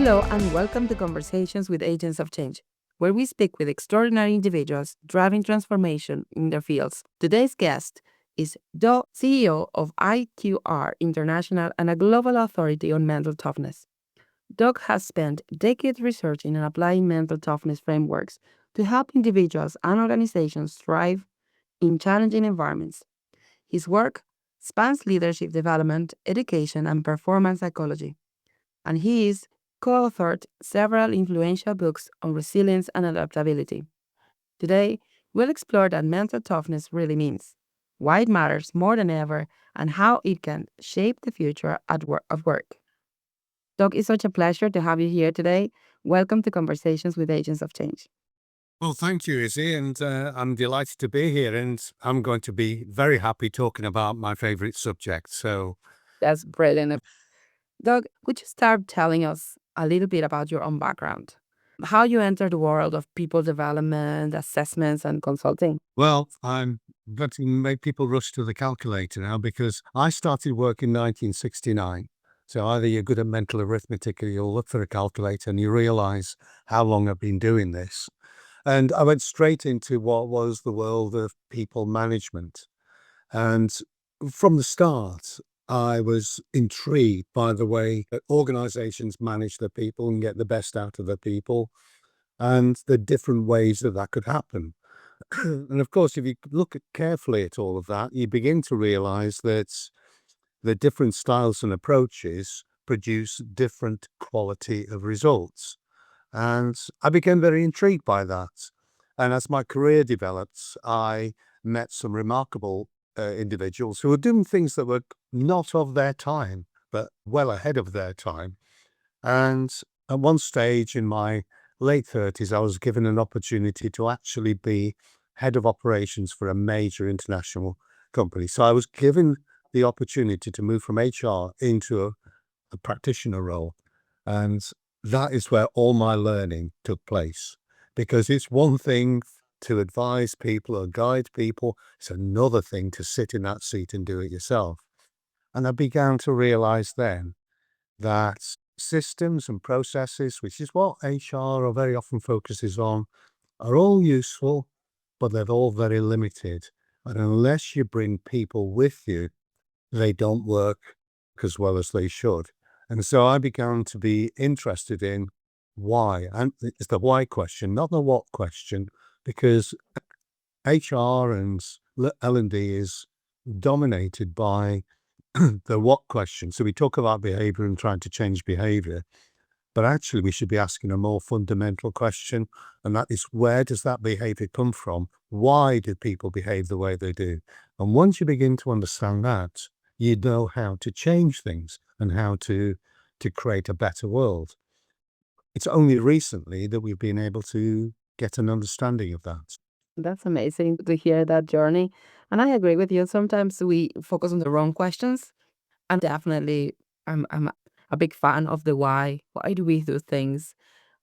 Hello, and welcome to Conversations with Agents of Change, where we speak with extraordinary individuals driving transformation in their fields. Today's guest is Doug, CEO of AQR International and a global authority on mental toughness. Doug has spent decades researching and applying mental toughness frameworks to help individuals and organizations thrive in challenging environments. His work spans leadership development, education, and performance psychology, and he is co-authored several influential books on resilience and adaptability. Today, we'll explore what mental toughness really means, why it matters more than ever, and how it can shape the future of work. Doug, it's such a pleasure to have you here today. Welcome to Conversations with Agents of Change. Well, thank you, Izzy, and I'm delighted to be here, and I'm going to be very happy talking about my favorite subject. So That's brilliant. Doug, could you start telling us a little bit about your own background? How you entered the world of people development, assessments, and consulting? well, I'm going to make people rush to the calculator now because I started work in 1969. So either you're good at mental arithmetic or you'll look for a calculator and you realize how long I've been doing this. And I went straight into what was the world of people management. And from the start, I was intrigued by the way that organizations manage their people and get the best out of their people and the different ways that that could happen. And of course, if you look carefully at all of that, you begin to realize that the different styles and approaches produce different quality of results. And I became very intrigued by that. And as my career developed, I met some remarkable individuals who were doing things that were not of their time, but well ahead of their time. And at one stage in my late 30s, I was given an opportunity to actually be head of operations for a major international company. So I was given the opportunity to move from HR into a practitioner role. And that is where all my learning took place, because it's one thing to advise people or guide people. It's another thing to sit in that seat and do it yourself. And I began to realize then that systems and processes, which is what HR very often focuses on, are all useful, but they're all very limited. And unless you bring people with you, they don't work as well as they should. And so I began to be interested in why. And it's the why question, not the what question, because HR and L&D is dominated by the what question. So we talk about behavior and trying to change behavior, but actually we should be asking a more fundamental question. And that is, where does that behavior come from? Why do people behave the way they do? And once you begin to understand that, you know how to change things and how to create a better world. It's only recently that we've been able to get an understanding of that. That's amazing to hear that journey. And I agree with you. Sometimes we focus on the wrong questions. And definitely, I'm a big fan of the why. Why do we do things?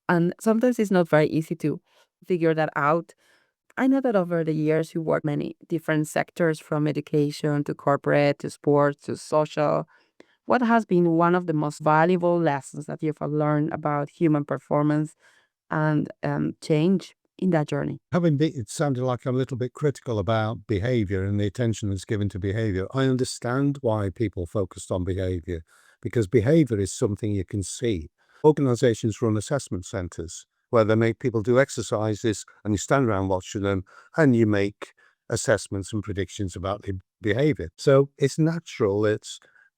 And sometimes it's not very easy to figure that out. I know that over the years, you work many different sectors from education to corporate to sports to social. What has been one of the most valuable lessons that you've learned about human performance and change in that journey? It sounded like I'm a little bit critical about behavior and the attention that's given to behavior. I understand why people focused on behavior, because behavior is something you can see. Organizations run assessment centers where they make people do exercises and you stand around watching them and you make assessments and predictions about the behavior. So it's natural that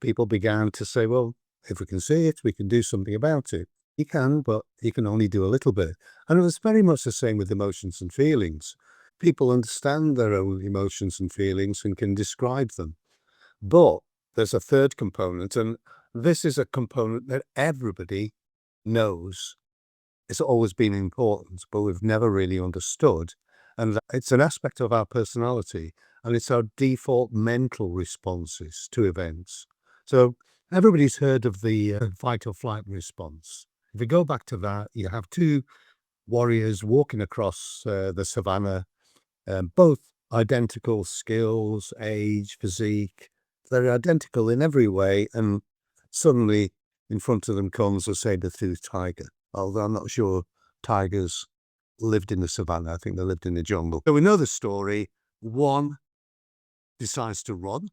people began to say, well, if we can see it, we can do something about it. You can, but you can only do a little bit. And it was very much the same with emotions and feelings. People understand their own emotions and feelings and can describe them. But there's a third component, and this is a component that everybody knows. It's always been important, but we've never really understood. And it's an aspect of our personality, and it's our default mental responses to events. So everybody's heard of the fight or flight response. If you go back to that, you have two warriors walking across the savannah, both identical skills, age, physique. They're identical in every way. And suddenly in front of them comes a saber-toothed tiger. Although I'm not sure tigers lived in the savannah. I think they lived in the jungle. So we know the story. One decides to run,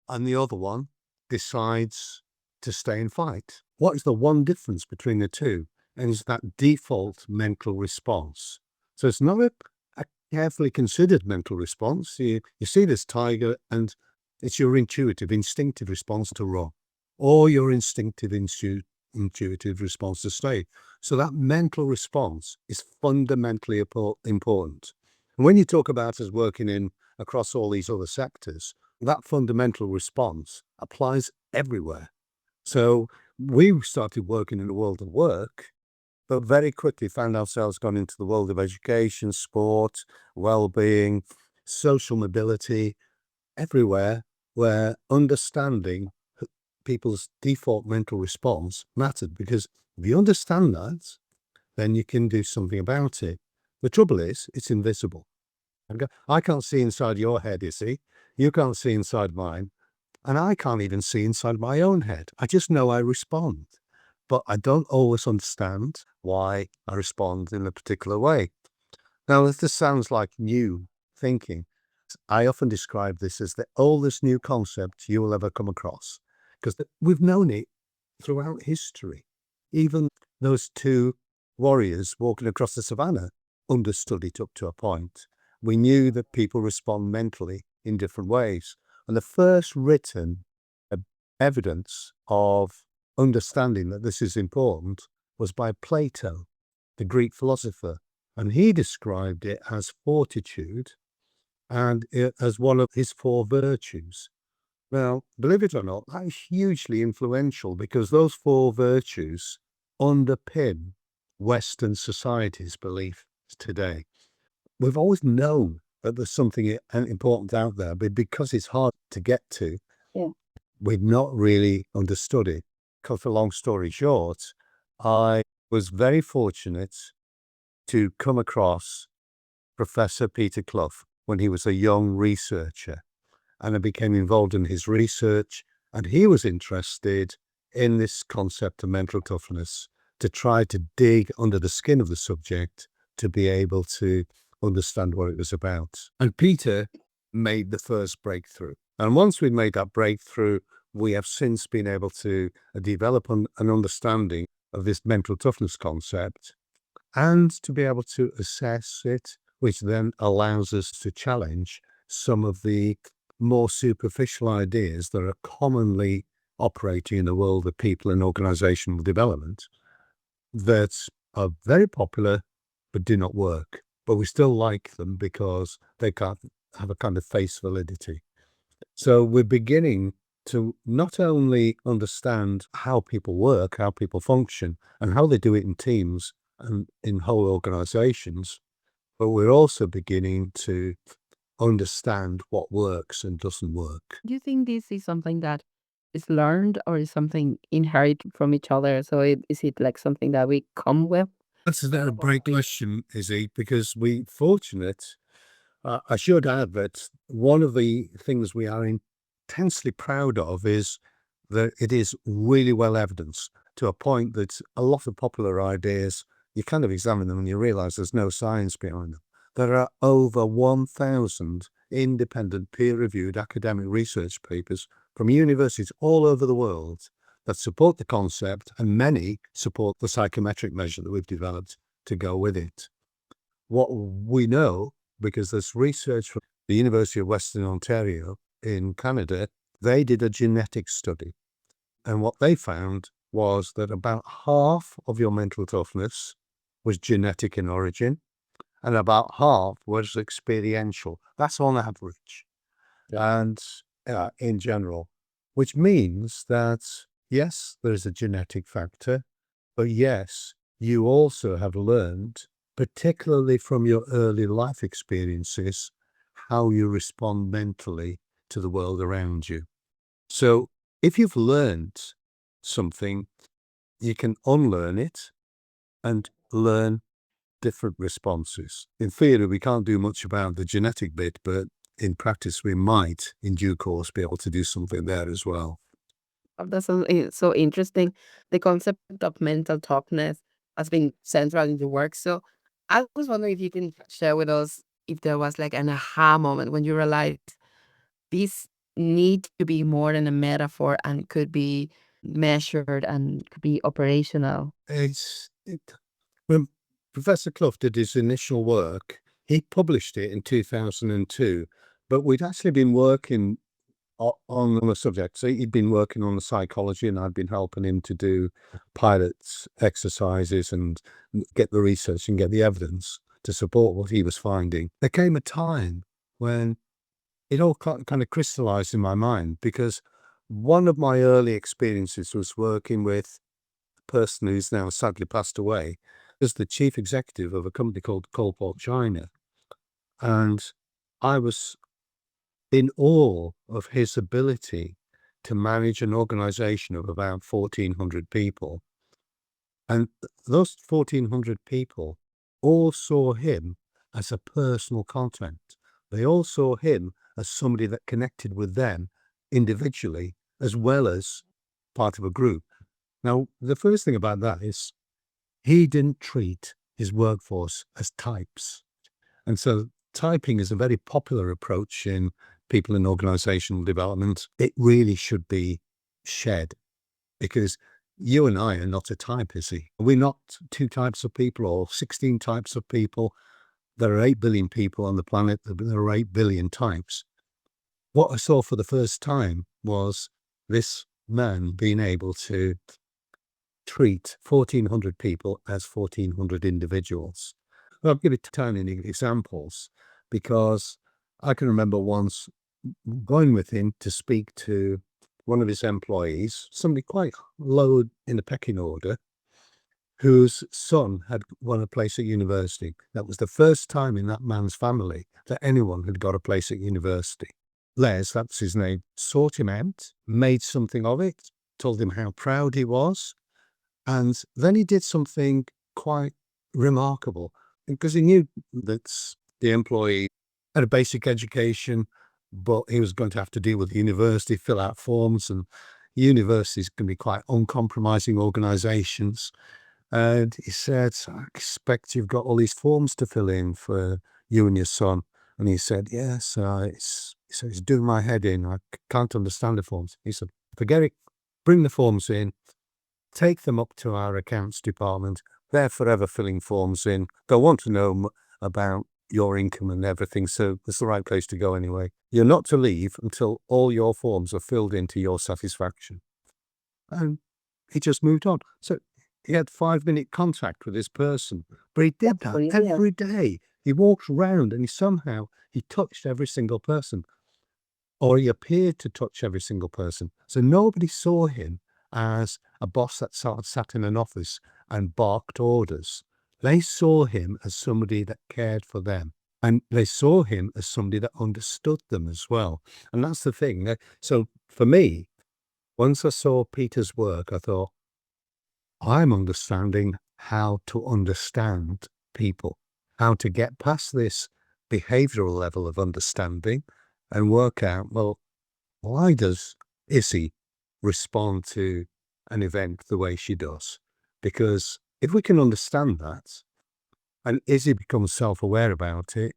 and the other one decides to stay and fight. What is the one difference between the two? And it's that default mental response. So it's not a carefully considered mental response. You see this tiger and it's your instinctive response to run, or your intuitive response to stay. So that mental response is fundamentally important. And when you talk about us working across all these other sectors, that fundamental response applies everywhere. So we started working in the world of work, but very quickly found ourselves going into the world of education, sport, well-being, social mobility, everywhere where understanding people's default mental response mattered. Because if you understand that, then you can do something about it. The trouble is, it's invisible. I can't see inside your head, you see. You can't see inside mine. And I can't even see inside my own head. I just know I respond. But I don't always understand why I respond in a particular way. Now, if this sounds like new thinking, I often describe this as the oldest new concept you will ever come across, because we've known it throughout history. Even those two warriors walking across the savannah understood it up to a point. We knew that people respond mentally in different ways. And the first written evidence of understanding that this is important was by Plato, the Greek philosopher. And he described it as fortitude and as one of his 4 virtues. Now, believe it or not, that is hugely influential because those 4 virtues underpin Western society's belief today. We've always known that there's something important out there, but because it's hard to get to, we've not really understood it. Cut a long story short, I was very fortunate to come across Professor Peter Clough when he was a young researcher, and I became involved in his research, and he was interested in this concept of mental toughness to try to dig under the skin of the subject to be able to understand what it was about. And Peter made the first breakthrough. And once we made that breakthrough, we have since been able to develop an understanding of this mental toughness concept and to be able to assess it, which then allows us to challenge some of the more superficial ideas that are commonly operating in the world of people and organizational development that are very popular but do not work. But we still like them because they can't have a kind of face validity. So we're beginning to not only understand how people work, how people function, and how they do it in teams and in whole organizations, but we're also beginning to understand what works and doesn't work. Do you think this is something that is learned or is something inherited from each other? So is it like something that we come with? That's a great question, Izzy, because we're fortunate. I should add that one of the things we are intensely proud of is that it is really well evidenced to a point that a lot of popular ideas, you kind of examine them and you realize there's no science behind them. There are over 1,000 independent peer-reviewed academic research papers from universities all over the world that support the concept, and many support the psychometric measure that we've developed to go with it. What we know, because there's research from the University of Western Ontario in Canada, they did a genetic study. And what they found was that about half of your mental toughness was genetic in origin, and about half was experiential. That's on average. And in general, which means that, yes, there is a genetic factor, but yes, you also have learned, particularly from your early life experiences, how you respond mentally to the world around you. So if you've learned something, you can unlearn it and learn different responses. In theory, we can't do much about the genetic bit, but in practice, we might, in due course, be able to do something there as well. That's so interesting. The concept of mental toughness has been central in the work. So I was wondering if you can share with us if there was like an aha moment when you realized this need to be more than a metaphor and could be measured and could be operational. When Professor Clough did his initial work, he published it in 2002, but we'd actually been working on the subject. So he'd been working on the psychology, and I'd been helping him to do pilots exercises and get the research and get the evidence to support what he was finding. There came a time when it all kind of crystallized in my mind, because one of my early experiences was working with a person who's now sadly passed away as the chief executive of a company called Colport China. And I was in awe of his ability to manage an organization of about 1,400 people. And those 1,400 people all saw him as a personal contact. They all saw him as somebody that connected with them individually as well as part of a group. Now, the first thing about that is he didn't treat his workforce as types. And so typing is a very popular approach in people in organizational development. It really should be shed, because you and I are not a type, is he? We're not two types of people or 16 types of people. There are 8 billion people on the planet. There are 8 billion types. What I saw for the first time was this man being able to treat 1,400 people as 1,400 individuals. I'll give it tiny examples, because I can remember once going with him to speak to one of his employees, somebody quite low in the pecking order, whose son had won a place at university. That was the first time in that man's family that anyone had got a place at university. Les, that's his name, sought him out, made something of it, told him how proud he was, and then he did something quite remarkable, because he knew that the employee had a basic education, but he was going to have to deal with the university, fill out forms, and universities can be quite uncompromising organizations. And he said, I expect you've got all these forms to fill in for you and your son. And he said, yes, it's doing my head in. I can't understand the forms. He said, forget it, bring the forms in, take them up to our accounts department. They're forever filling forms in. They'll want to know about your income and everything, so it's the right place to go anyway. You're not to leave until all your forms are filled in to your satisfaction. And he just moved on. So he had 5-minute contact with this person, but he did that every day. He walked around and he touched every single person, or he appeared to touch every single person. So nobody saw him as a boss that sat in an office and barked orders. They saw him as somebody that cared for them. And they saw him as somebody that understood them as well. And that's the thing. So for me, once I saw Peter's work, I thought, I'm understanding how to understand people, how to get past this behavioral level of understanding and work out, well, why does Issy respond to an event the way she does? Because if we can understand that and Izzy becomes self-aware about it,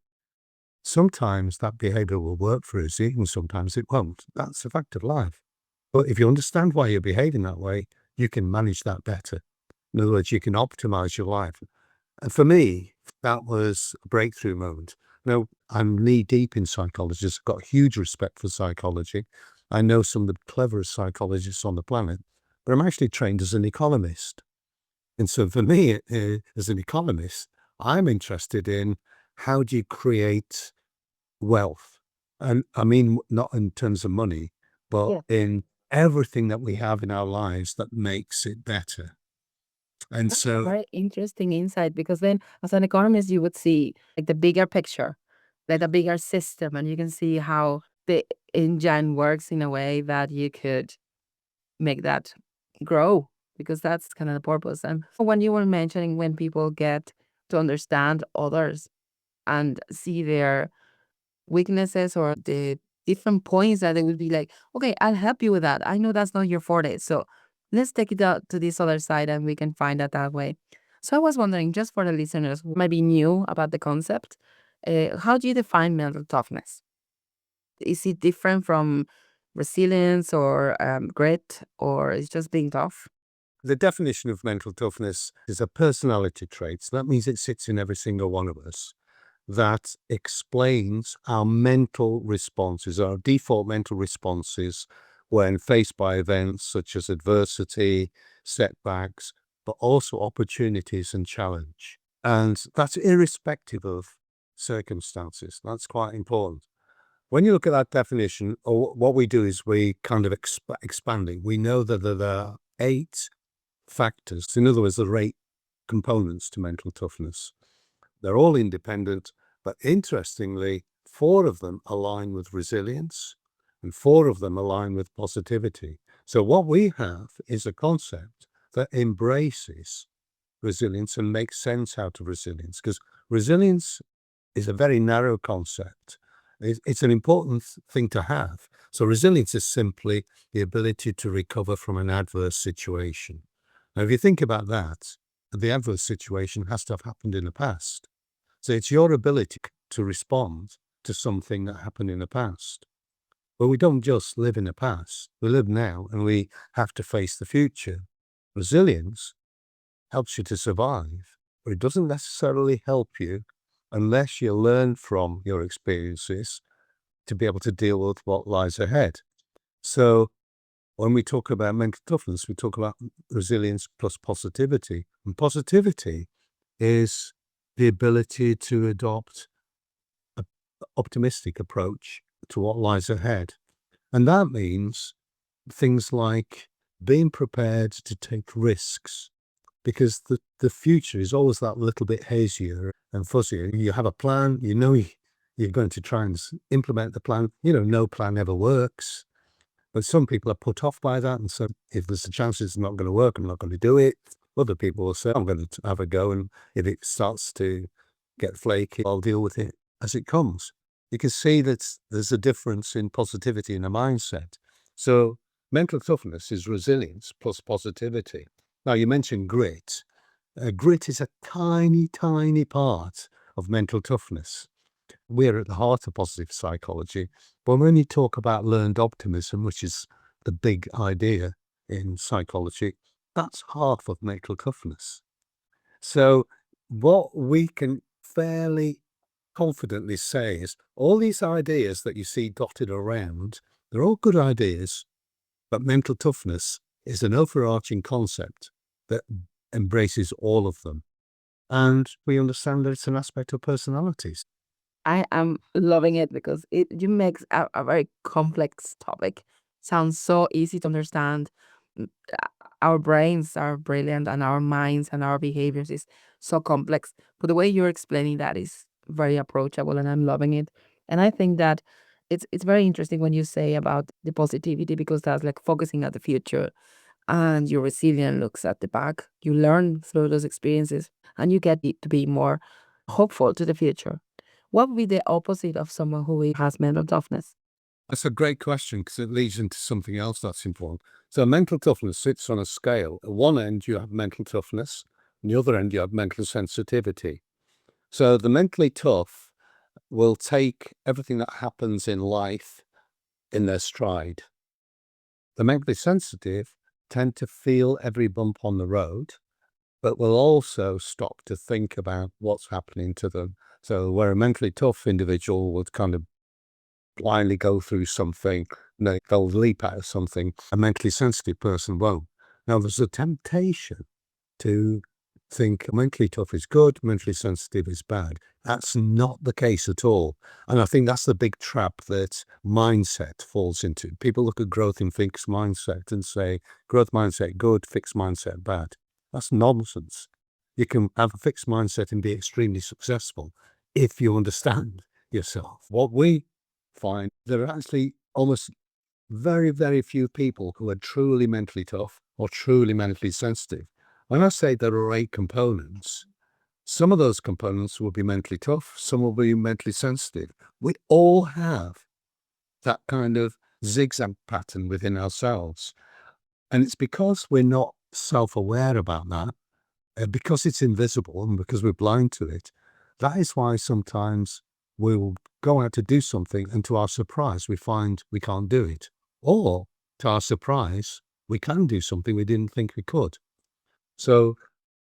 sometimes that behavior will work for Izzy and sometimes it won't. That's a fact of life. But if you understand why you're behaving that way, you can manage that better. In other words, you can optimize your life. And for me, that was a breakthrough moment. Now, I'm knee deep in psychology. I've got huge respect for psychology. I know some of the cleverest psychologists on the planet, but I'm actually trained as an economist. And so for me, as an economist, I'm interested in how do you create wealth? And I mean, not in terms of money, but in everything that we have in our lives that makes it better. And That's a so, very interesting insight because then, as an economist, you would see like the bigger picture, like the bigger system, and you can see how the engine works in a way that you could make that grow because that's kind of the purpose. And when you were mentioning when people get to understand others and see their weaknesses or the different points that they would be like, okay, I'll help you with that. I know that's not your forte. So let's take it out to this other side and we can find that that way. So I was wondering, just for the listeners who might be new about the concept, how do you define mental toughness? Is it different from resilience or grit, or is just being tough? The definition of mental toughness is a personality trait. So that means it sits in every single one of us. That explains our mental responses, our default mental responses when faced by events such as adversity, setbacks, but also opportunities and challenge. And that's irrespective of circumstances. That's quite important. When you look at that definition, or what we do is we kind of expanding. We know that there are 8 factors. In other words, there are 8 components to mental toughness. They're all independent, but interestingly, 4 of them align with resilience and 4 of them align with positivity. So what we have is a concept that embraces resilience and makes sense out of resilience, because resilience is a very narrow concept. It's an important thing to have. So resilience is simply the ability to recover from an adverse situation. Now, if you think about that, the adverse situation has to have happened in the past. So it's your ability to respond to something that happened in the past. But we don't just live in the past. We live now and we have to face the future. Resilience helps you to survive, but it doesn't necessarily help you unless you learn from your experiences to be able to deal with what lies ahead. So when we talk about mental toughness, we talk about resilience plus positivity. And positivity is the ability to adopt an optimistic approach to what lies ahead. And that means things like being prepared to take risks, because the future is always that little bit hazier and fuzzier. You have a plan, you're going to try and implement the plan. No plan ever works. But some people are put off by that, and so if there's a chance it's not going to work, I'm not going to do it. Other people will say, I'm going to have a go, and if it starts to get flaky, I'll deal with it as it comes. You can see that there's a difference in positivity in a mindset. So mental toughness is resilience plus positivity. Now, you mentioned grit. Grit is a tiny, tiny part of mental toughness. We're at the heart of positive psychology. But when you talk about learned optimism, which is the big idea in psychology, that's half of mental toughness. So what we can fairly confidently say is all these ideas that you see dotted around, they're all good ideas, but mental toughness is an overarching concept that embraces all of them. And we understand that it's an aspect of personalities. I am loving it because you makes a very complex topic sound so easy to understand. Mm, Our brains are brilliant, and our minds and our behaviors is so complex. But the way you're explaining that is very approachable, and I'm loving it. And I think that it's very interesting when you say about the positivity, because that's like focusing at the future, and your resilient looks at the back. You learn through those experiences, and you get it to be more hopeful to the future. What would be the opposite of someone who has mental toughness? That's a great question, because it leads into something else that's important. So mental toughness sits on a scale. At one end, you have mental toughness. On the other end, you have mental sensitivity. So the mentally tough will take everything that happens in life in their stride. The mentally sensitive tend to feel every bump on the road, but will also stop to think about what's happening to them. So where a mentally tough individual would kind of blindly go through something, they'll leap out of something, a mentally sensitive person won't. Now, there's a temptation to think mentally tough is good, mentally sensitive is bad. That's not the case at all. And I think that's the big trap that mindset falls into. People look at growth in fixed mindset and say, growth mindset good, fixed mindset bad. That's nonsense. You can have a fixed mindset and be extremely successful if you understand yourself. What we find, there are actually almost very, very few people who are truly mentally tough or truly mentally sensitive. When I say there are 8 components, some of those components will be mentally tough, some will be mentally sensitive. We all have that kind of zigzag pattern within ourselves. And it's because we're not self-aware about that, because it's invisible and because we're blind to it. That is why sometimes we'll go out to do something and to our surprise, we find we can't do it. Or to our surprise, we can do something we didn't think we could. So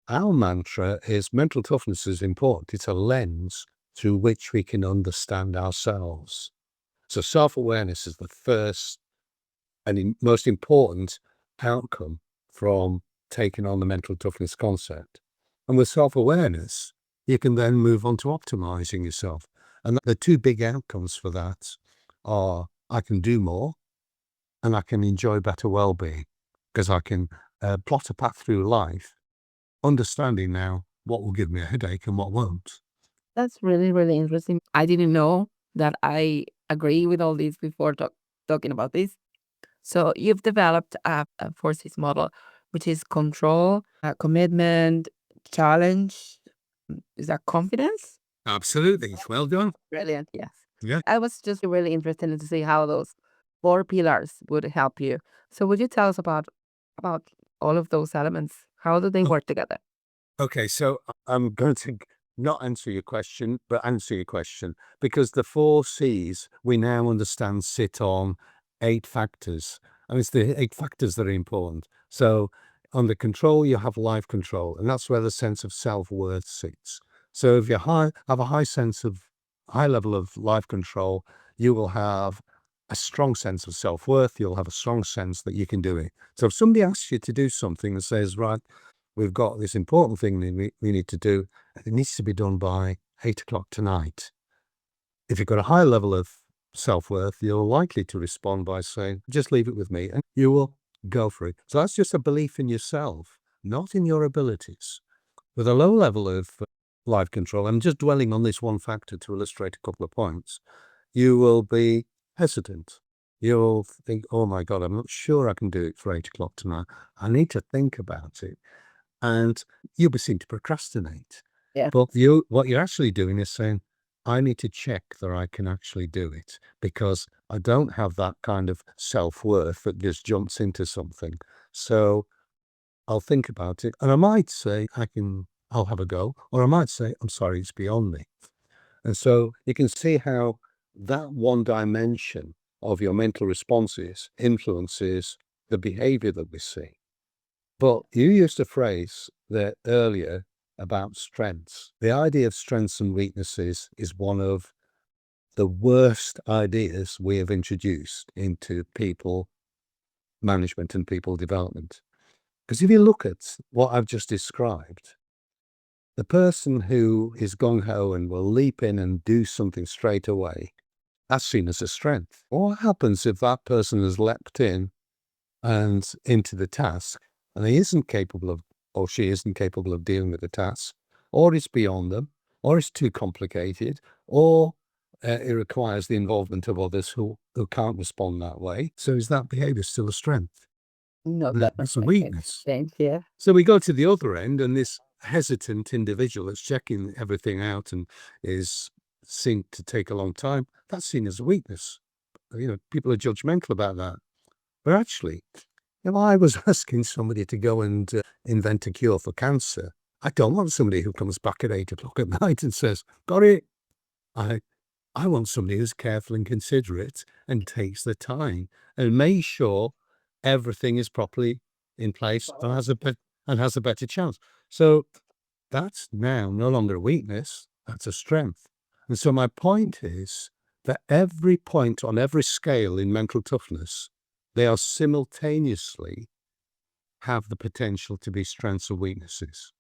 our mantra is mental toughness is important. It's a lens through which we can understand ourselves. So self-awareness is the first and most important outcome from taking on the mental toughness concept. And with self-awareness, you can then move on to optimizing yourself. And the two big outcomes for that are I can do more and I can enjoy better well-being, because I can plot a path through life, understanding now what will give me a headache and what won't. That's really, really interesting. I didn't know that I agree with all these before talking about this. So you've developed a 4 C's model, which is control, commitment, challenge. Is that confidence? Absolutely. Well done. Brilliant. Yes. Yeah. I was just really interested to see how those 4 pillars would help you. So would you tell us about all of those elements? How do they work together? Okay, so I'm going to not answer your question, but answer your question, because the 4 C's we now understand sit on 8 factors. And it's the 8 factors that are important. So under control, you have life control, and that's where the sense of self-worth sits. So if you have a high level of life control, you will have a strong sense of self-worth. You'll have a strong sense that you can do it. So if somebody asks you to do something and says, right, we've got this important thing that we need to do, and it needs to be done by 8 o'clock tonight. If you've got a high level of self-worth, you're likely to respond by saying, just leave it with me, and you will go for it. So that's just a belief in yourself, not in your abilities. With a low level of life control, I'm just dwelling on this one factor to illustrate a couple of points, you will be hesitant. You'll think, oh my God, I'm not sure I can do it for 8 o'clock tonight. I need to think about it. And you'll be seen to procrastinate. Yeah. But what you're actually doing is saying, I need to check that I can actually do it, because I don't have that kind of self-worth that just jumps into something. So I'll think about it, and I might say, I'll have a go, or I might say, I'm sorry, it's beyond me. And so you can see how that one dimension of your mental responses influences the behavior that we see. But you used a phrase there earlier about strengths. The idea of strengths and weaknesses is one of the worst ideas we have introduced into people management and people development. Because if you look at what I've just described, the person who is gung-ho and will leap in and do something straight away, that's seen as a strength. What happens if that person has leapt in and into the task, and he isn't capable of, or she isn't capable of dealing with the task, or it's beyond them, or it's too complicated, or it requires the involvement of others who can't respond that way? So is that behavior still a strength? No, That's a weakness. Yeah. So we go to the other end, and this hesitant individual that's checking everything out and is seen to take a long time, that's seen as a weakness. People are judgmental about that. But actually, if I was asking somebody to go and invent a cure for cancer, I don't want somebody who comes back at 8 o'clock at night and says, got it. I, I want somebody who's careful and considerate and takes the time and makes sure everything is properly in place and has a better chance. So that's now no longer a weakness, that's a strength. And so my point is that every point on every scale in mental toughness, they are simultaneously have the potential to be strengths or weaknesses.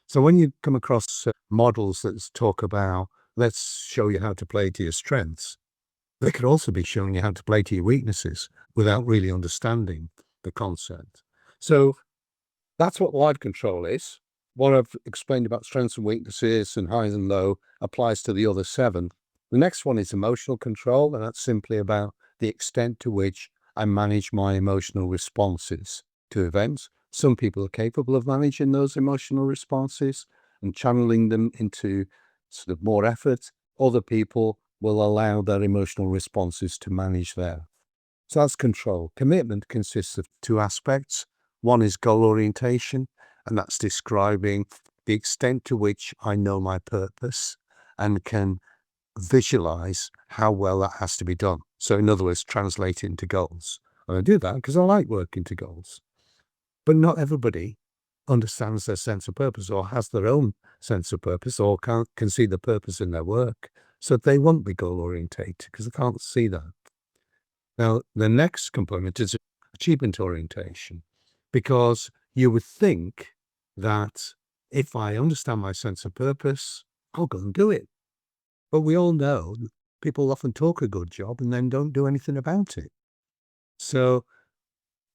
So when you come across models that talk about, let's show you how to play to your strengths, they could also be showing you how to play to your weaknesses without really understanding the concept. So that's what life control is. What I've explained about strengths and weaknesses and highs and low applies to the other 7. The next one is emotional control, and that's simply about the extent to which I manage my emotional responses to events. Some people are capable of managing those emotional responses and channeling them into sort of more effort. Other people will allow their emotional responses to manage there. So that's control. Commitment consists of two aspects. One is goal orientation, and that's describing the extent to which I know my purpose and can visualize how well that has to be done. So in other words, translate it into goals. And I do that because I like working to goals. But not everybody understands their sense of purpose or has their own sense of purpose or can see the purpose in their work. So they won't be goal orientated because they can't see that. Now, the next component is achievement orientation, because you would think that if I understand my sense of purpose, I'll go and do it. But we all know that people often talk a good job and then don't do anything about it. So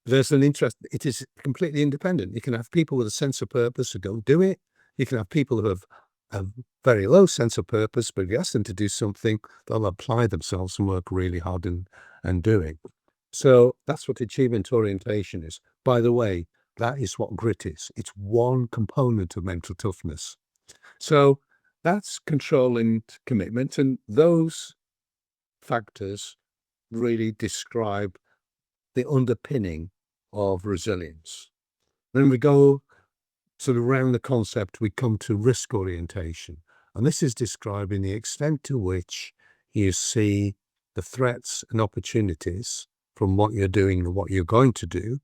there's an interest. It is completely independent. You can have people with a sense of purpose who don't do it. You can have people who have a very low sense of purpose, but if you ask them to do something, they'll apply themselves and work really hard and do it. So that's what achievement orientation is. By the way, that is what grit is. It's one component of mental toughness. So that's control and commitment. And those factors really describe the underpinning of resilience. Then we go sort of around the concept, we come to risk orientation. And this is describing the extent to which you see the threats and opportunities from what you're doing and what you're going to do.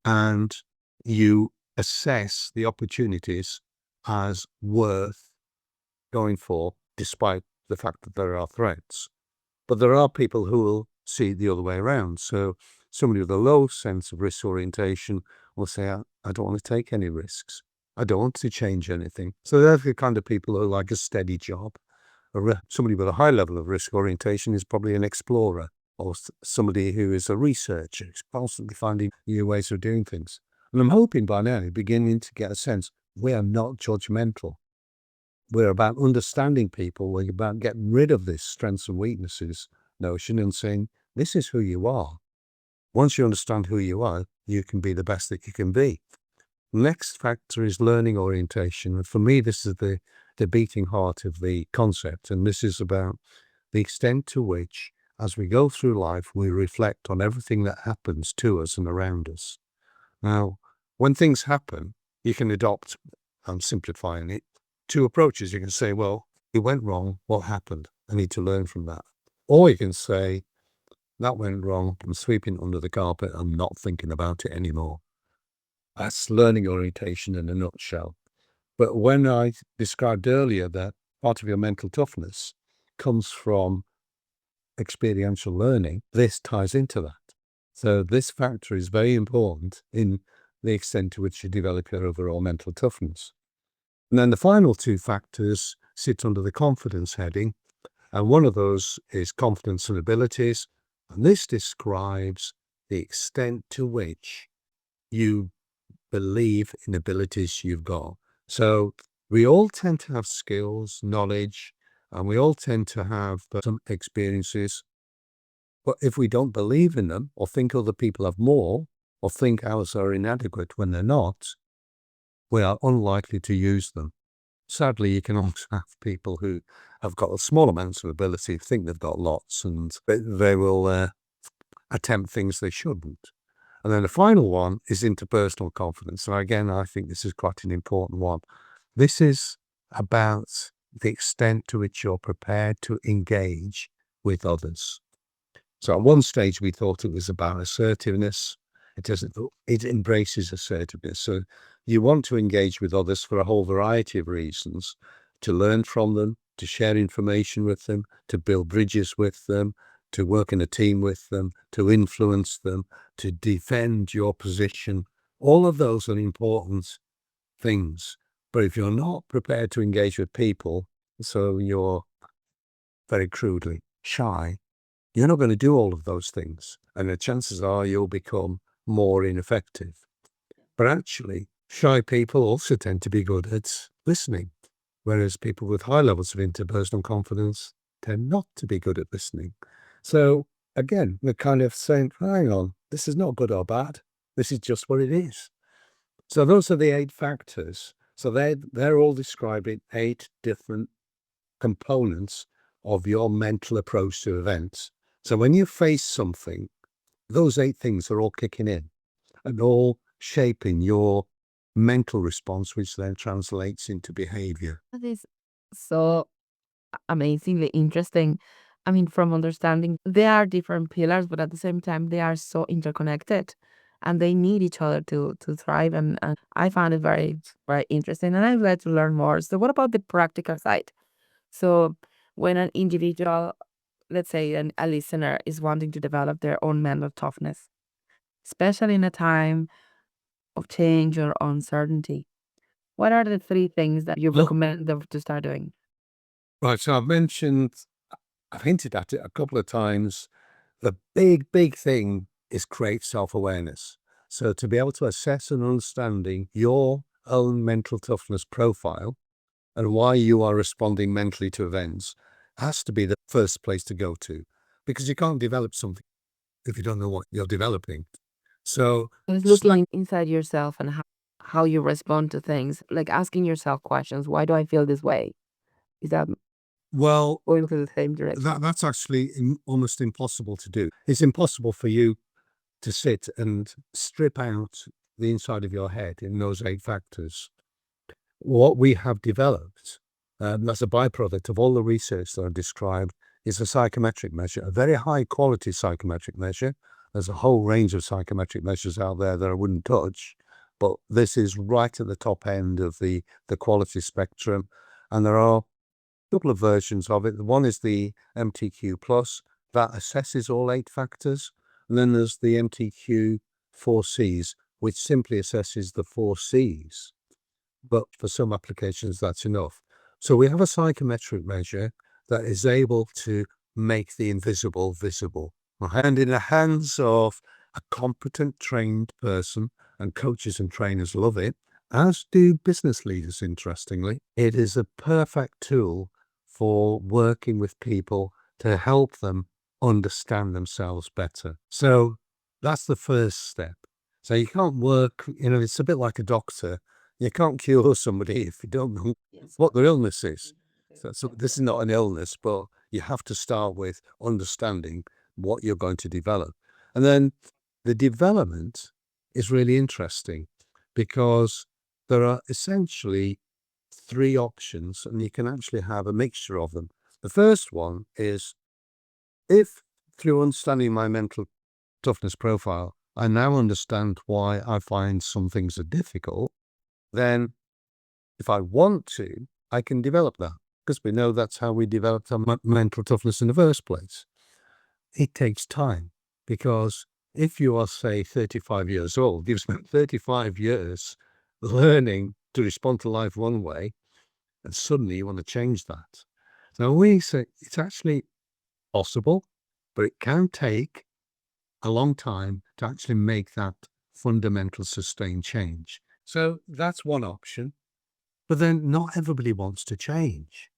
And you assess the opportunities as worth going for, despite the fact that there are threats. But there are people who will see it the other way around. So somebody with a low sense of risk orientation will say, I don't want to take any risks. I don't want to change anything. So they're the kind of people who like a steady job. Somebody with a high level of risk orientation is probably an explorer, or somebody who is a researcher, who's constantly finding new ways of doing things. And I'm hoping by now you're beginning to get a sense we are not judgmental. We're about understanding people. We're about getting rid of this strengths and weaknesses notion and saying, this is who you are. Once you understand who you are, you can be the best that you can be. Next factor is learning orientation. And for me, this is the beating heart of the concept. And this is about the extent to which, as we go through life, we reflect on everything that happens to us and around us. Now, when things happen, you can adopt, I'm simplifying it, two approaches. You can say, well, it went wrong. What happened? I need to learn from that. Or you can say, that went wrong. I'm sweeping it under the carpet. I'm not thinking about it anymore. That's learning orientation in a nutshell. But when I described earlier that part of your mental toughness comes from experiential learning, this ties into that. So this factor is very important in the extent to which you develop your overall mental toughness. And then the final two factors sit under the confidence heading. And one of those is confidence and abilities. And this describes the extent to which you believe in abilities you've got. So we all tend to have skills, knowledge, and we all tend to have some experiences. But if we don't believe in them, or think other people have more, or think ours are inadequate when they're not, we are unlikely to use them. Sadly, you can also have people who have got small amounts of ability, think they've got lots, and they will attempt things they shouldn't. And then the final one is interpersonal confidence. And again, I think this is quite an important one. This is about the extent to which you're prepared to engage with others. So at one stage, we thought it was about assertiveness. It embraces assertiveness. So you want to engage with others for a whole variety of reasons, to learn from them, to share information with them, to build bridges with them, to work in a team with them, to influence them, to defend your position. All of those are important things. But if you're not prepared to engage with people, so you're very crudely shy, you're not going to do all of those things. And the chances are you'll become more ineffective. But actually, shy people also tend to be good at listening, whereas people with high levels of interpersonal confidence tend not to be good at listening. So again, we're kind of saying, hang on, this is not good or bad. This is just what it is. So those are the 8 factors. So they're all describing 8 different components of your mental approach to events. So when you face something, those 8 things are all kicking in and all shaping your mental response, which then translates into behavior. That is so amazingly interesting. I mean, from understanding they are different pillars, but at the same time, they are so interconnected and they need each other to thrive. And I found it very, very interesting. And I'd like to learn more. So, what about the practical side? So, when an individual, let's say a listener, is wanting to develop their own mental toughness, especially in a time of change or uncertainty, what are the 3 things that you Well, recommend them to start doing? right, so I've hinted at it a couple of times. The big thing is create self-awareness. So to be able to assess and understanding your own mental toughness profile and why you are responding mentally to events has to be the first place to go to, because you can't develop something if you don't know what you're developing. So It's looking inside yourself and how you respond to things, like asking yourself questions. Why do I feel this way? Is that well, going to the same direction? that's actually almost impossible to do. It's impossible for you to sit and strip out the inside of your head in those 8 factors. What we have developed, as a byproduct of all the research that I've described, is a psychometric measure, a very high quality psychometric measure. There's a whole range of psychometric measures out there that I wouldn't touch, but this is right at the top end of the quality spectrum. And there are a couple of versions of it. One is the MTQ Plus that assesses all 8 factors. And then there's the MTQ 4Cs, which simply assesses the 4 Cs. But for some applications, that's enough. So we have a psychometric measure that is able to make the invisible visible. And in the hands of a competent, trained person, and coaches and trainers love it, as do business leaders, interestingly, it is a perfect tool for working with people to help them understand themselves better. So that's the first step. So you can't work, it's a bit like a doctor. You can't cure somebody if you don't know what their illness is. So this is not an illness, but you have to start with understanding what you're going to develop. And then the development is really interesting because there are essentially 3 options, and you can actually have a mixture of them. The first one is, if through understanding my mental toughness profile, I now understand why I find some things are difficult, then if I want to, I can develop that, because we know that's how we developed our mental toughness in the first place. It takes time, because if you are, say, 35 years old, you've spent 35 years learning to respond to life one way, and suddenly you want to change that. So we say it's actually possible, but it can take a long time to actually make that fundamental sustained change. So that's one option. But then not everybody wants to change,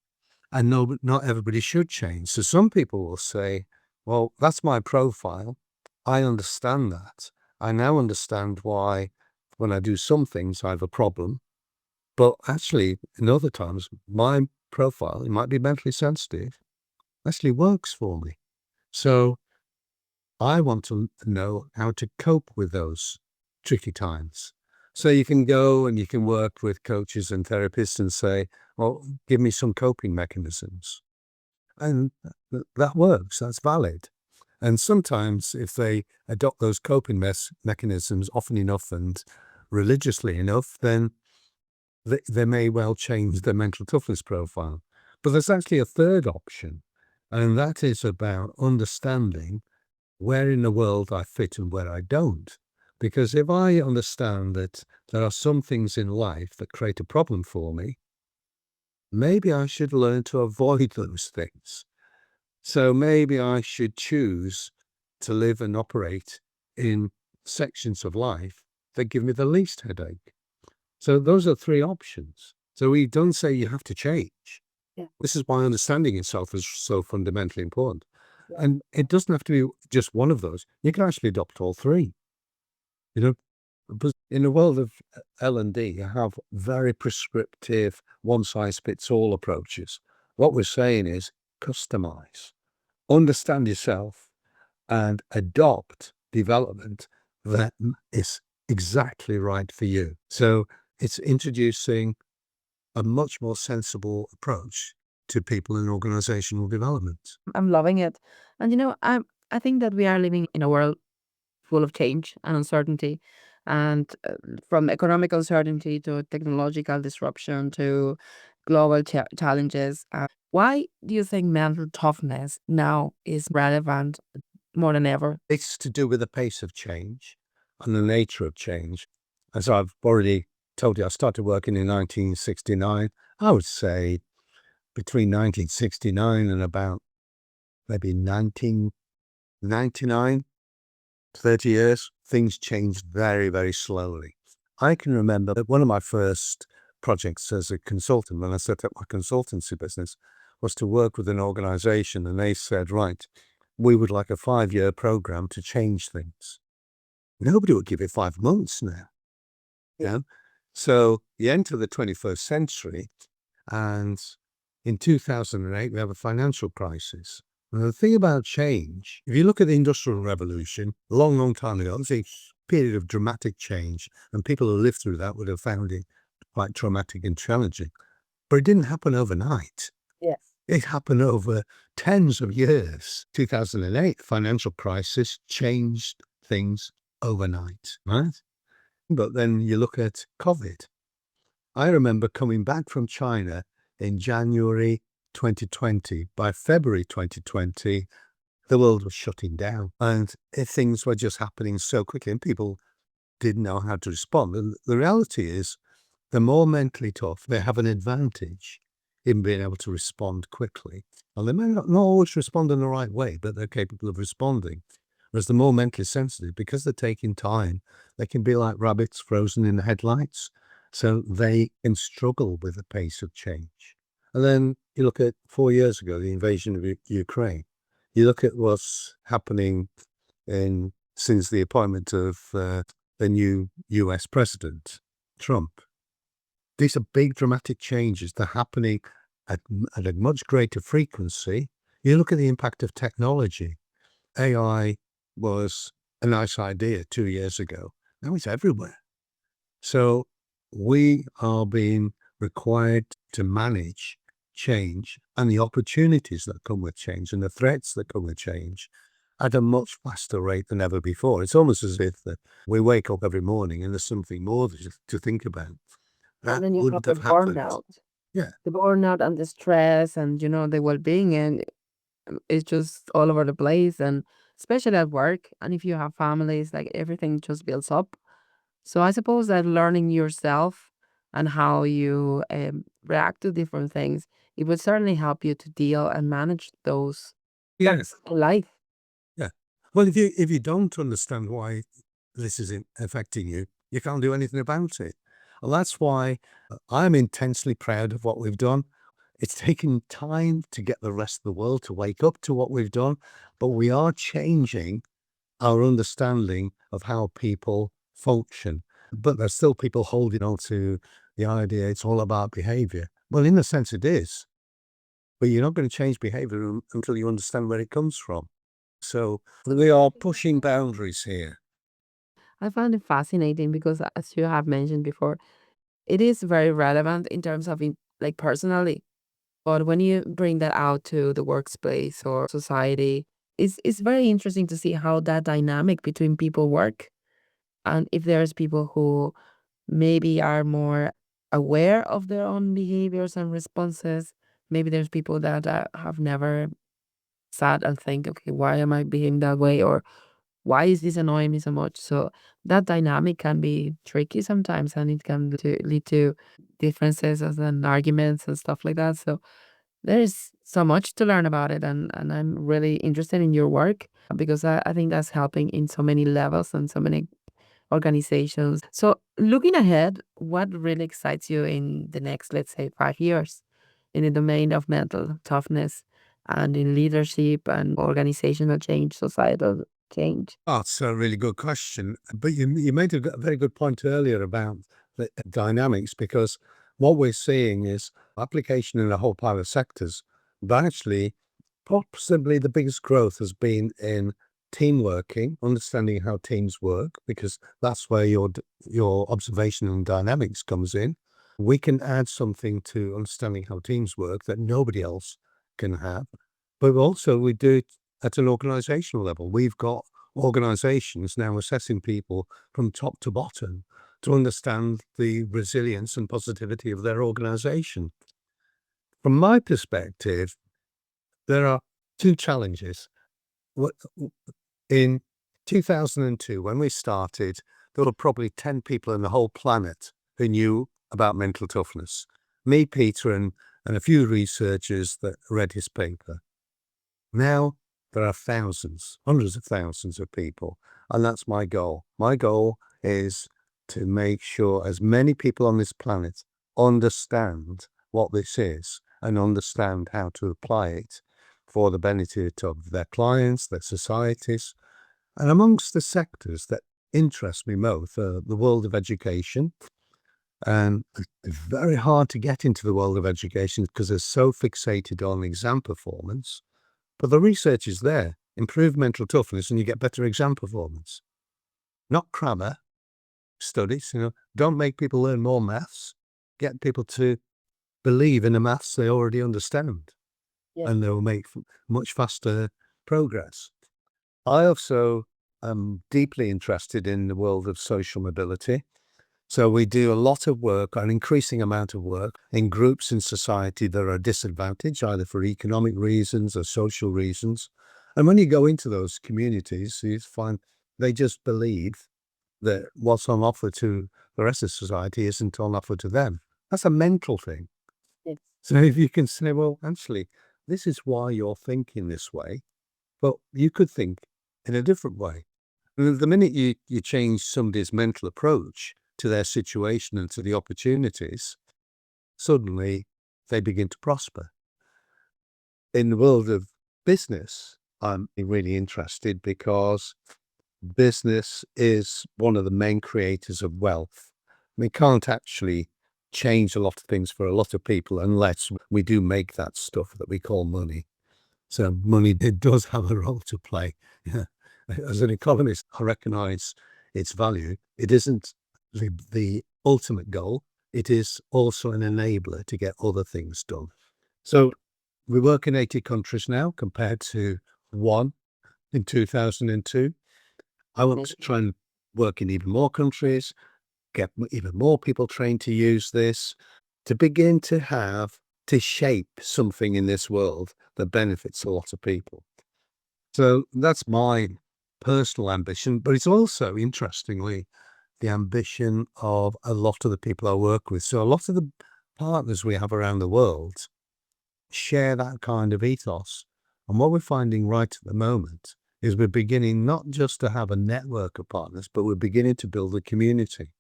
and not everybody should change. So some people will say, well, that's my profile. I understand that. I now understand why when I do some things, I have a problem. But actually, in other times, my profile, it might be mentally sensitive, actually works for me. So I want to know how to cope with those tricky times. So you can go and you can work with coaches and therapists and say, well, give me some coping mechanisms. And that works, that's valid. And sometimes if they adopt those coping mechanisms often enough and religiously enough, then they may well change their mental toughness profile. But there's actually a third option, and that is about understanding where in the world I fit and where I don't. Because if I understand that there are some things in life that create a problem for me, maybe I should learn to avoid those things. So maybe I should choose to live and operate in sections of life that give me the least headache. So those are 3 options. So we don't say you have to change. Yeah. This is why understanding yourself is so fundamentally important. And it doesn't have to be just one of those. You can actually adopt all 3. But in the world of L&D, you have very prescriptive, one-size-fits-all approaches. What we're saying is, customize, understand yourself, and adopt development that is exactly right for you. So it's introducing a much more sensible approach to people in organizational development. I'm loving it. And I think that we are living in a world full of change and uncertainty, and from economic uncertainty to technological disruption to global challenges. Why do you think mental toughness now is relevant more than ever? It's to do with the pace of change and the nature of change. As I've already told you, I started working in 1969. I would say between 1969 and about maybe 1999, 30 years, things changed very, very slowly. I can remember that one of my first projects as a consultant, when I set up my consultancy business, was to work with an organization, and they said, right, we would like a 5-year program to change things. Nobody would give it 5 months now. Yeah. So you enter the 21st century, and in 2008, we have a financial crisis. And the thing about change, if you look at the Industrial Revolution, a long, long time ago, it was a period of dramatic change, and people who lived through that would have found it quite traumatic and challenging. But it didn't happen overnight. Yes. It happened over tens of years. 2008 financial crisis changed things overnight, right? But then you look at COVID. I remember coming back from China in January 2020. By February 2020, the world was shutting down, and things were just happening so quickly, and people didn't know how to respond. And the reality is, the more mentally tough, they have an advantage in being able to respond quickly. And they may not always respond in the right way, but they're capable of responding. Whereas the more mentally sensitive, because they're taking time, they can be like rabbits frozen in the headlights. So they can struggle with the pace of change. And then you look at 4 years ago, the invasion of Ukraine. You look at what's happening since the appointment of the new US president, Trump. These are big dramatic changes. They're happening at a much greater frequency. You look at the impact of technology. AI was a nice idea 2 years ago. Now it's everywhere. So we are being required to manage change and the opportunities that come with change and the threats that come with change at a much faster rate than ever before. It's almost as if that we wake up every morning and there's something more to think about. And That then you have wouldn't the have happened. burnout, Yeah. the burnout and the stress, and the well-being, and it's just all over the place, and especially at work. And if you have families, like everything just builds up. So I suppose that learning yourself and how you react to different things, it would certainly help you to deal and manage those Yes. in life. Yeah. Well, if you don't understand why this is affecting you, you can't do anything about it. And that's why I'm intensely proud of what we've done. It's taken time to get the rest of the world to wake up to what we've done, but we are changing our understanding of how people function. But there's still people holding on to the idea it's all about behavior. Well, in a sense, it is, but you're not going to change behavior until you understand where it comes from. So we are pushing boundaries here. I find it fascinating because, as you have mentioned before, it is very relevant in terms of like personally. But when you bring that out to the workspace or society, it's very interesting to see how that dynamic between people work. And if there's people who maybe are more aware of their own behaviors and responses, maybe there's people that have never sat and think, okay, why am I behaving that way? Or why is this annoying me so much? So that dynamic can be tricky sometimes, and it can lead to differences and arguments and stuff like that. So there is so much to learn about it, and I'm really interested in your work because I think that's helping in so many levels and so many organizations. So looking ahead, what really excites you in the next, let's say, 5 years in the domain of mental toughness and in leadership and organizational change, societal change? Oh, that's a really good question. But you made a very good point earlier about the dynamics, because what we're seeing is application in a whole pile of sectors. But actually, Possibly the biggest growth has been in team working, understanding how teams work, because that's where your observation and dynamics comes in. We can add something to understanding how teams work that nobody else can have. But also we do it at an organizational level. We've got organizations now assessing people from top to bottom to understand the resilience and positivity of their organization. From my perspective, there are two challenges. In 2002, when we started, there were probably 10 people in the whole planet who knew about mental toughness. Me, Peter, and a few researchers that read his paper. Now there are thousands, hundreds of thousands of people, and that's my goal. My goal is to make sure as many people on this planet understand what this is and understand how to apply it for the benefit of their clients, their societies. And amongst the sectors that interest me most, the world of education. And it's very hard to get into the world of education because they're so fixated on exam performance. But the research is there. Improve mental toughness and you get better exam performance. Not crammer studies, don't make people learn more maths. Get people to believe in the maths they already understand. Yeah. And they'll make much faster progress. I also am deeply interested in the world of social mobility. So we do a lot of work, an increasing amount of work in groups in society that are disadvantaged, either for economic reasons or social reasons. And when you go into those communities, you find they just believe that what's on offer to the rest of society isn't on offer to them. That's a mental thing. Yes. So if you can say, well, actually, this is why you're thinking this way, but you could think in a different way. And the minute you change somebody's mental approach to their situation and to the opportunities, suddenly they begin to prosper. In the world of business, I'm really interested because business is one of the main creators of wealth. We can't actually change a lot of things for a lot of people unless we do make that stuff that we call money. So money, it does have a role to play. Yeah. As an economist, I recognize its value. It isn't the ultimate goal. It is also an enabler to get other things done. So we work in 80 countries now compared to 1 in 2002. I want to try and work in even more countries, get even more people trained to use this, to begin to shape something in this world that benefits a lot of people. So that's my personal ambition, but it's also, interestingly, the ambition of a lot of the people I work with. So a lot of the partners we have around the world share that kind of ethos. And what we're finding right at the moment is we're beginning not just to have a network of partners, but we're beginning to build a community.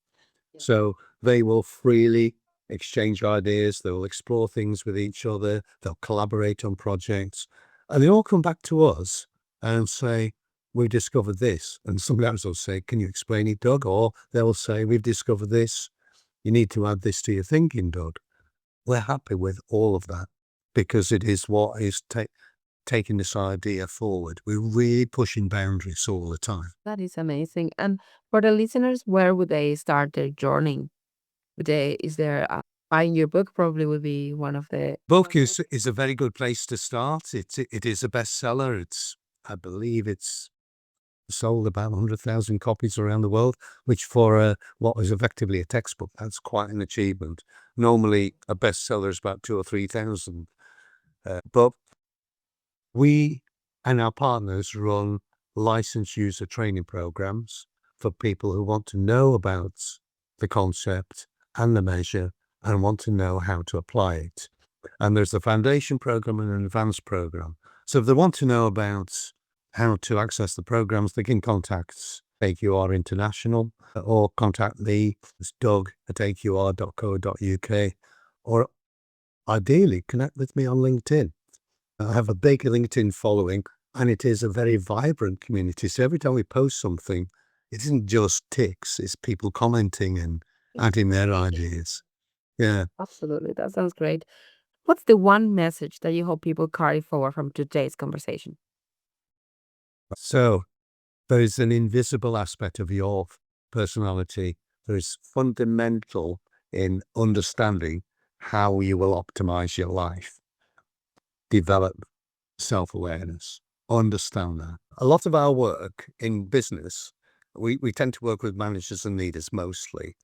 So they will freely exchange ideas, they'll explore things with each other, they'll collaborate on projects, and they all come back to us and say, we've discovered this. And sometimes they'll say, can you explain it, Doug? Or they'll say, we've discovered this. You need to add this to your thinking, Doug. We're happy with all of that because it is what is taking this idea forward. We're really pushing boundaries all the time. That is amazing. And for the listeners, where would they start their journey? Is there buying your book probably would be one of the Book is a very good place to start. It is a bestseller. I believe it's sold about 100,000 copies around the world, which for what is effectively a textbook, that's quite an achievement. Normally, a bestseller is about 2,000 or 3,000. But we and our partners run licensed user training programs for people who want to know about the concept and the measure and want to know how to apply it. And there's a foundation program and an advanced program. So if they want to know about how to access the programs, they can contact AQR International or contact me, it's Doug at aqr.co.uk, or ideally connect with me on LinkedIn. I have a big LinkedIn following and it is a very vibrant community. So every time we post something, it isn't just ticks, it's people commenting and adding their ideas. Yeah. Absolutely. That sounds great. What's the one message that you hope people carry forward from today's conversation? So there is an invisible aspect of your personality that is fundamental in understanding how you will optimize your life. Develop self-awareness. Understand that. A lot of our work in business, we tend to work with managers and leaders mostly.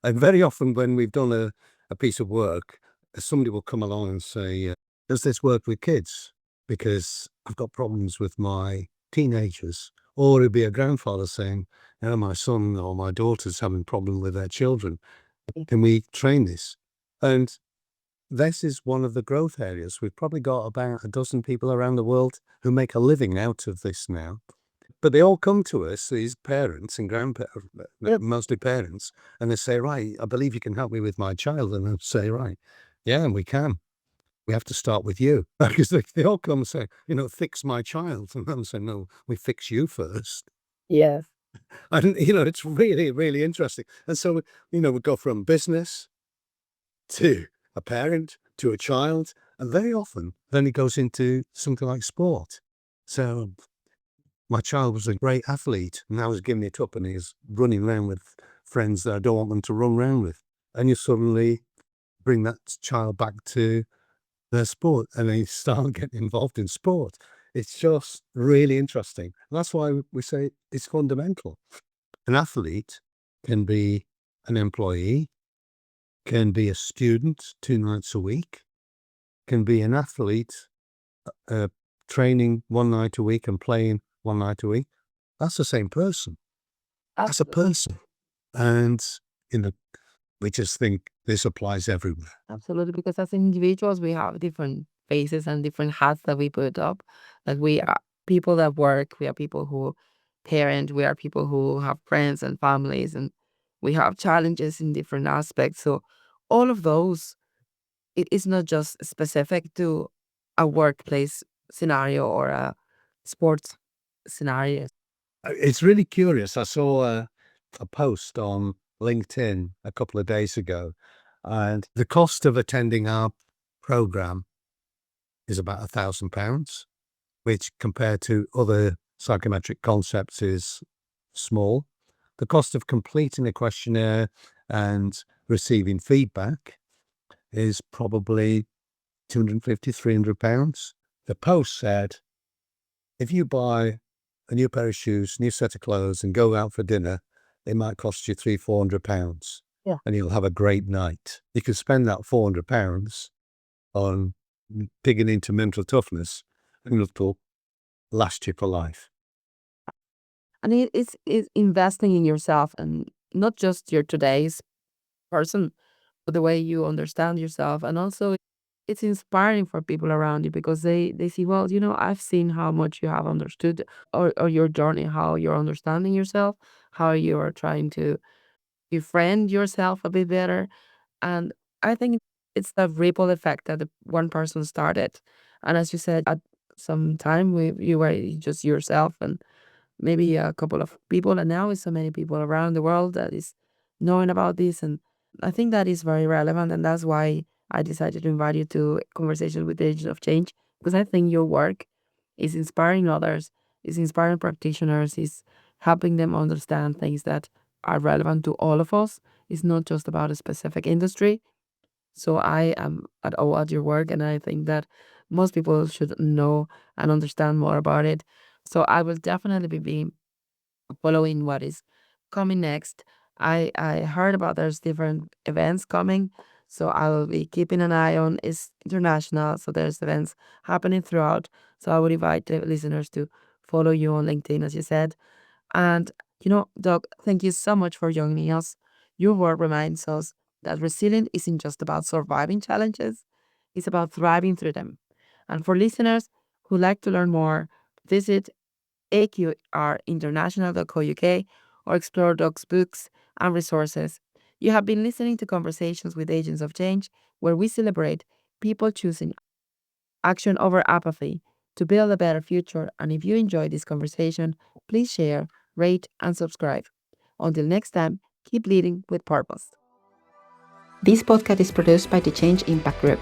And very often when we've done a piece of work, somebody will come along and say, does this work with kids? Because I've got problems with my teenagers. Or it'd be a grandfather saying, my son or my daughter's having a problem with their children. Can we train this? And this is one of the growth areas. We've probably got about a dozen people around the world who make a living out of this now. But they all come to us, these parents and grandparents, mostly parents, and they say, right, I believe you can help me with my child. And I say, right, yeah, we can. We have to start with you. Because they all come and say, fix my child. And I'm saying, no, we fix you first. Yes. And, it's really, really interesting. And so, we go from business to a parent, to a child, and very often then it goes into something like sport. So my child was a great athlete, and I was giving it up, and he's running around with friends that I don't want them to run around with. And you suddenly bring that child back to their sport, and they start getting involved in sport. It's just really interesting. And that's why we say it's fundamental. An athlete can be an employee, can be a student 2 nights a week, can be an athlete training 1 night a week and playing 1 night a week. That's the same person. That's a person. And, we just think this applies everywhere. Absolutely, because as individuals, we have different faces and different hats that we put up. Like we are people that work, we are people who parent, we are people who have friends and families, and we have challenges in different aspects. So all of those, it is not just specific to a workplace scenario or a sports scenario. It's really curious. I saw a post on LinkedIn a couple of days ago, and the cost of attending our program is about £1,000, which compared to other psychometric concepts is small. The cost of completing a questionnaire and receiving feedback is probably £250, £300. The post said, if you buy a new pair of shoes, new set of clothes, and go out for dinner, it might cost you £300-400. Yeah. And you'll have a great night. You can spend that £400 on digging into mental toughness, and it'll last you for life. And it's investing in yourself and not just your today's person, but the way you understand yourself. And also it's inspiring for people around you because they see, well, I've seen how much you have understood or your journey, how you're understanding yourself, how you're trying to befriend yourself a bit better. And I think it's the ripple effect that the one person started. And as you said, at some time you were just yourself and maybe a couple of people, and now it's so many people around the world that is knowing about this. And I think that is very relevant, and that's why I decided to invite you to Conversations with Agents of Change, because I think your work is inspiring others, is inspiring practitioners, is helping them understand things that are relevant to all of us. It's not just about a specific industry. So I am at awe at your work, and I think that most people should know and understand more about it. So I will definitely be following what is coming next. I heard about there's different events coming, so I will be keeping an eye on. It's international, so there's events happening throughout. So I would invite the listeners to follow you on LinkedIn, as you said. And Doug, thank you so much for joining us. Your work reminds us that resilience isn't just about surviving challenges; it's about thriving through them. And for listeners who like to learn more, visit aqrinternational.co.uk or explore Doug's books and resources. You have been listening to Conversations with Agents of Change, where we celebrate people choosing action over apathy to build a better future. And if you enjoyed this conversation, please share, rate, and subscribe. Until next time, keep leading with purpose. This podcast is produced by the Change Impact Group.